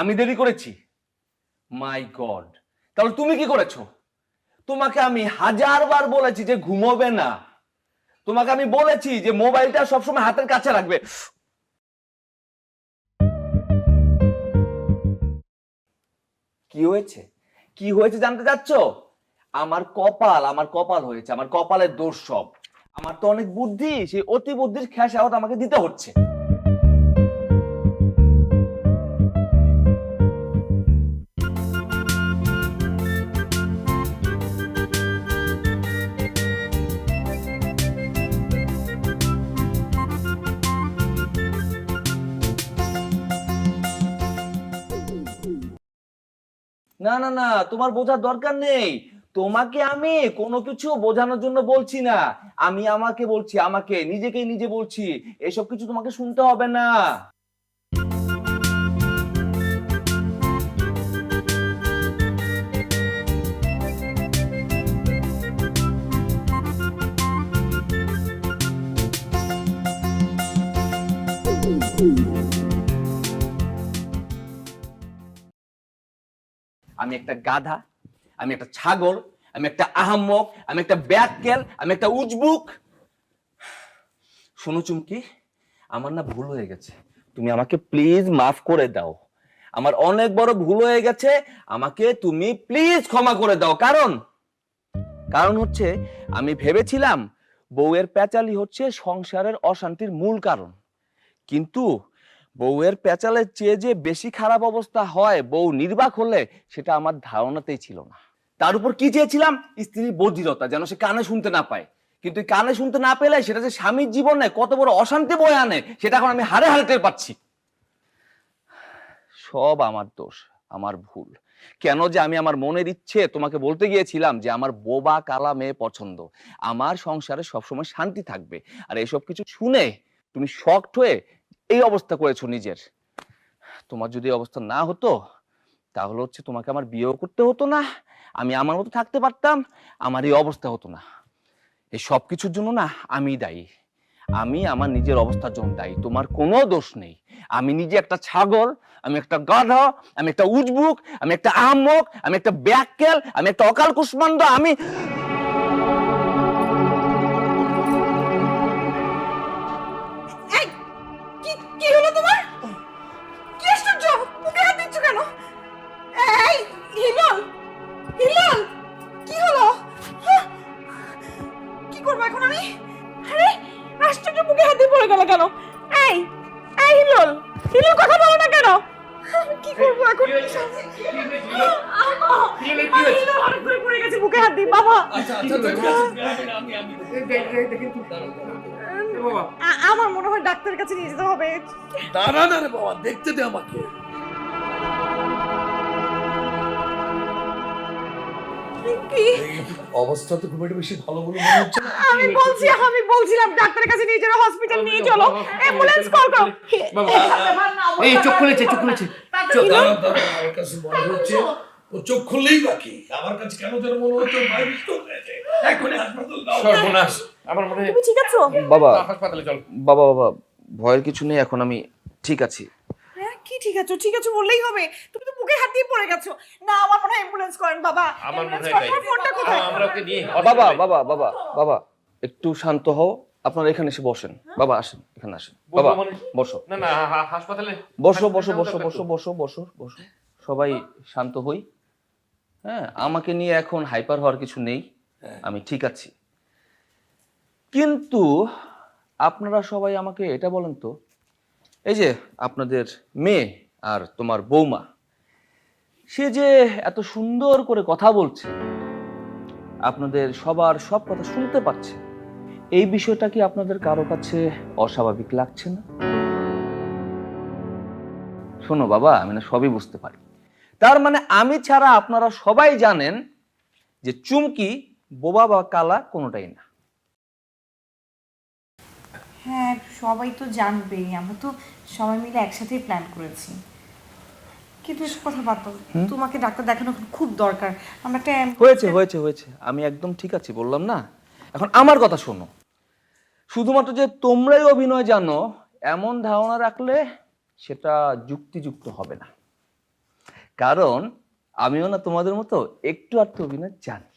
আমি দেরি করেছি? মাই গড, তাহলে তুমি কি করেছো? তোমাকে আমি হাজারবার বলেছি যে ঘুমোবে না। তোমাকে আমি বলেছি যে মোবাইলটা সবসময় হাতের কাছে রাখবে। কি হয়েছে? কি হয়েছে জানতে চাচ্ছ? আমার কপাল হয়েছে, আমার কপালের দোষ সব। আমার তো অনেক বুদ্ধি, সেই অতি বুদ্ধির খেসারত আমাকে দিতে হচ্ছে। না না না, তোমার বোঝার দরকার নেই। তোমাকে আমি কোনো কিছু বোঝানোর জন্য বলছি না। আমি আমাকে বলছি, আমাকে নিজেকেই নিজে বলছি। এসব কিছু তোমাকে শুনতে হবে না। আমি একটা গাধা, আমি একটা ছাগল, আমি একটা আহাম্মক, আমি একটা ব্যাককেল, আমি একটা উজবুক। শোনো চুমকি, আমার না ভুল হয়ে গেছে। তুমি আমাকে প্লিজ মাফ করে দাও। আমার অনেক বড় ভুল হয়ে গেছে। আমাকে তুমি প্লিজ ক্ষমা করে দাও। কারণ কারণ হচ্ছে, আমি ভেবেছিলাম বউয়ের পেঁচালি হচ্ছে সংসারের অশান্তির মূল কারণ। কিন্তু বউয়ের পেঁচালের চেয়ে যে বেশি খারাপ অবস্থা হয় বউ নির্বাক হলে, সেটা আমার ধারণাতেই ছিল না। তার উপর কি চেয়েছিলাম? স্ত্রীর বধিরতা, যেন সে কানে শুনতে না পায়। কিন্তু কানে শুনতে না পেলে সেটা যে স্বামীর জীবনে কত বড় অশান্তি বয়ে আনে, সেটা এখন আমি হাড়ে হাড়ে টের পাচ্ছি। সব আমার দোষ, আমার ভুল। কেন যে আমি আমার মনের ইচ্ছে তোমাকে বলতে গিয়েছিলাম যে আমার বোবা কালা মেয়ে পছন্দ, আমার সংসারে সবসময় শান্তি থাকবে। আর এসব কিছু শুনে তুমি শকড হয়ে এই অবস্থা করেছো নিজের। তোমার যদি অবস্থা না হতো, তাহলে হচ্ছে তোমাকে আমার বিয়েও করতে হতো না, আমি আমার মতো থাকতে পারতাম, আমার এই অবস্থা হতো না। এই সব কিছুর জন্য না আমি দায়ী। আমি আমার নিজের অবস্থার জন্য দায়ী, তোমার কোনো দোষ নেই। আমি নিজে একটা ছাগল, আমি একটা গাধা, আমি একটা উজবুক, আমি একটা আহম্মক, আমি একটা ব্যাককেল, আমি একটা অকাল কুষ্মান্ড। আমি এই, কি কি হলো তোমার? কি আশ্চর্য, মুখে হাত দিচ্ছ কেন? এই হিলল, হিলল, কি হলো? হ্যাঁ? কি করবো এখন আমি? আরে আশ্চর্য, মুখে হাত দিয়ে পড়ে গেল কেন? এই এই হিলল, হিলল কথা বলো না কেন? আমি কি করবো এখন? পড়ে গেছে মুখে হাত দিয়ে বাবা। আমার মনে হয় ডাক্তারের কাছে নিয়ে যেতে হবে। দাঁড়া না রে বাবা, দেখতে দে আমাকে। কি অবস্থা তো খুব একটা বেশি ভালো বলে মনে হচ্ছে না। আমি বলছিলাম ডাক্তারের কাছে নিয়ে চলো, হসপিটাল নিয়ে চলো, অ্যাম্বুলেন্স কল করো। এই চোখ খুলেছে, চোখ খুলেছে। আমার কাছে মনে হচ্ছে ও চোখ খুললেই বাকি। আমার কাছে কেন যেন মনে হচ্ছে মায়ের স্ট্রোক হয়েছে। এখনই হাসপাতাল দাও। সর্বনাশ, আমার মনে হয় তুমি ঠিক আছো? বাবা, হাসপাতালে চল। বাবা বাবা, ভয়ের কিছু নেই, এখন আমি ঠিক আছি। হ্যাঁ কি ঠিক আছো? ঠিক আছো বললেই হবে? তুমি তো মুখে হাত দিয়ে পড়ে গেছো। না, আমার মনে হয় অ্যাম্বুলেন্স করেন বাবা। আমার মনে হয় অ্যাম্বুলেন্স করেন, ফোনটা কোথায়? আমরা ওকে নিয়ে বাবা বাবা বাবা বাবা, একটু শান্ত হও। আপনারা এখানে এসে বসেন। বাবা আসেন, এখানে আসেন। বাবা বসো। না না, হাসপাতালে বসো বসো বসো বসো বসো বসো বসো, সবাই শান্ত হই। হ্যাঁ, আমাকে নিয়ে এখন হাইপার হওয়ার কিছু নেই, আমি ঠিক আছি। কিন্তু আপনারা সবাই আমাকে এটা বলেন তো, এই যে আপনাদের মেয়ে আর তোমার বৌমা, সে যে এত সুন্দর করে কথা বলছে, আপনাদের সবার সব কথা শুনতে পাচ্ছে, এই বিষয়টা কি আপনাদের কারো কাছে অস্বাভাবিক লাগছে না? শোনো বাবা, আমি না সবই বুঝতে পারি। তার মানে আমি ছাড়া আপনারা সবাই জানেন যে চুমকি বোবা বা কালা কোনোটাই না। হ্যাঁ সবাই তো জানবেই, আমরা তো সবাই মিলে একসাথেই প্ল্যান করেছি। কিন্তু এসব কথা বাদ দাও, তোমাকে ডাক্তার দেখানো এখন খুব দরকার। আমরা একটা হয়েছে হয়েছে হয়েছে, আমি একদম ঠিক আছি বললাম না। এখন আমার কথা শোনো, শুধুমাত্র যে তোমরাই অভিনয় জানো এমন ধারণা রাখলে সেটা যুক্তিযুক্ত হবে না, কারণ আমিও না তোমাদের মতো একটু আধটু অভিনয় জানি।